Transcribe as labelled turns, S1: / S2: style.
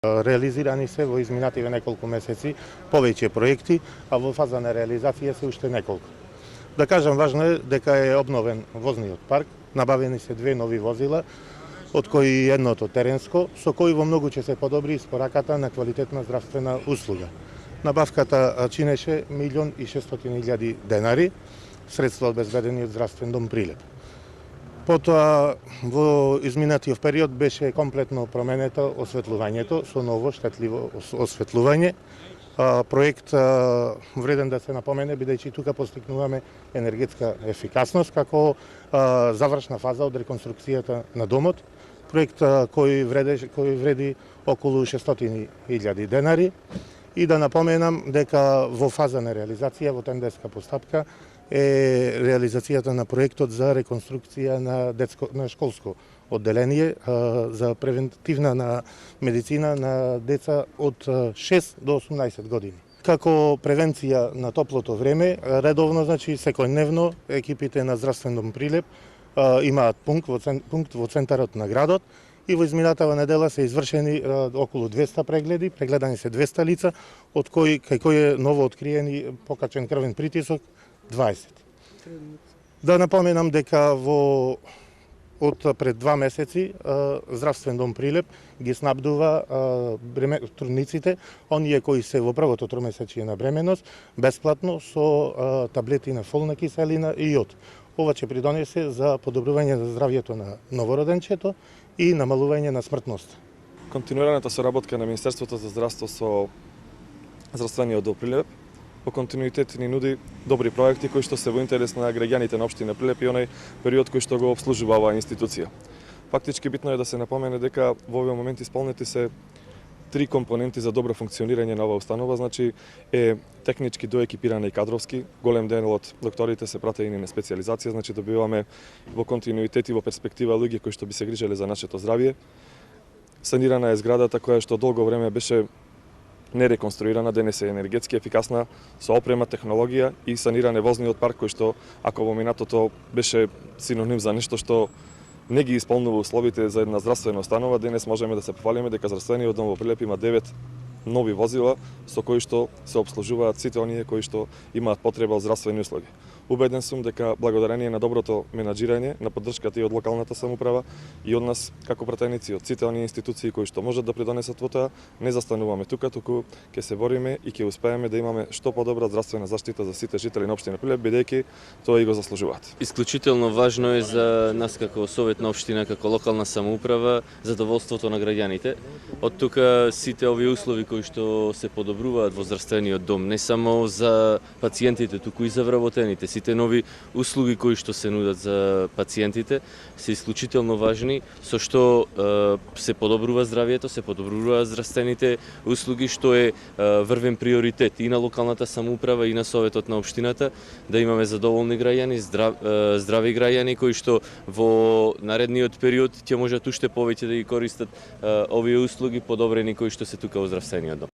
S1: Реализирани се во изминативе неколку месеци повеќе проекти, а во фаза на реализација се уште неколку. Да кажам, важно е дека е обновен возниот парк, набавени се 2 нови возила, од кои едното теренско, со кои во многу ќе се подобри испораката на квалитетна здравствена услуга. Набавката чинеше 1.600.000 денари, средства обезбедени од здравствен дом Прилеп. Потоа, во изминатиот период беше комплетно променето осветлувањето со ново штетливо осветлување. Проект вреден да се напомене, бидејќи тука постигнуваме енергетска ефикасност како завршна фаза од реконструкцијата на домот. Проект кој вреди околу 600.000 денари. И да напоменам дека во фаза на реализација, во тендерска постапка, е реализацијата на проектот за реконструкција на школско одделение за превентивна на медицина на деца од 6 до 18 години. Како превенција на топлото време, редовно, секојдневно, екипите на Здравствен дом Прилеп имаат пункт во центарот на градот и во изминатава недела се извршени околу 200 прегледи, прегледани се 200 лица, од кај кои е ново откриени покачен крвен притисок 20. Да напоменам дека од пред 2 месеци Здравствен дом Прилеп ги снабдува трудниците, оние кои се во првото тромесечие на бременост, бесплатно со таблети на фолна киселина и јод. Ова ќе придонесе за подобрување на здравјето на новороденчето и намалување на смртност.
S2: Континуираната соработка на Министерството за здравство со Здравствениот дом Прилеп по континуитет ни нуди добри проекти кои што се во интерес на граѓаните на општина Прилеп и онај период кој што го обслужува оваа институција. Фактички битно е да се напомене дека во овој момент исполнети се 3 компоненти за добро функционирање на оваа установа, е технички доекипирана и кадровски. Голем дел од докторите се пратени на специјализација, добиваме во континуитет и во перспектива луѓе кои што би се грижеле за нашето здравје. Санирана е зградата која што долго време беше нереконструирана, денес е енергетски ефикасна, со опрема, технологија и саниране возниот парк кој што, ако во минатото беше синоним за нешто што не ги исполнува условите за една здравствена установа, денес можеме да се пофалиме дека Здравствениот дом во Прилеп има 9 нови возила со кои што се обслужуваат сите оние кои што имаат потреба од здравствени услуги. Убеден сум дека благодарение на доброто менаџирање, на поддршката и од локалната самоуправа и од нас како пратеници од сите оние институции кои што можат да придонесат во тоа, не застануваме тука, туку ќе се бориме и ќе успееме да имаме што подобра здравствена заштита за сите жители на општина Прилеп, бидејќи тоа и го заслужуваат.
S3: Исклучително важно е за нас како совет на општина, како локална самоуправа, задоволството на граѓаните. Од тука сите овие услови кои што се подобруваат во здравствениот дом, не само за пациентите, туку и за вработените. Сите нови услуги кои што се нудат за пациентите се исклучително важни, со што се подобрува здравјето, се подобруваат здравствените услуги, што е врвен приоритет и на локалната самоуправа и на советот на општината, да имаме задоволни граѓани, здрави граѓани кои што во наредниот период ќе можат уште повеќе да ги користат овие услуги подобрени кои што се тука во здравствениот дом.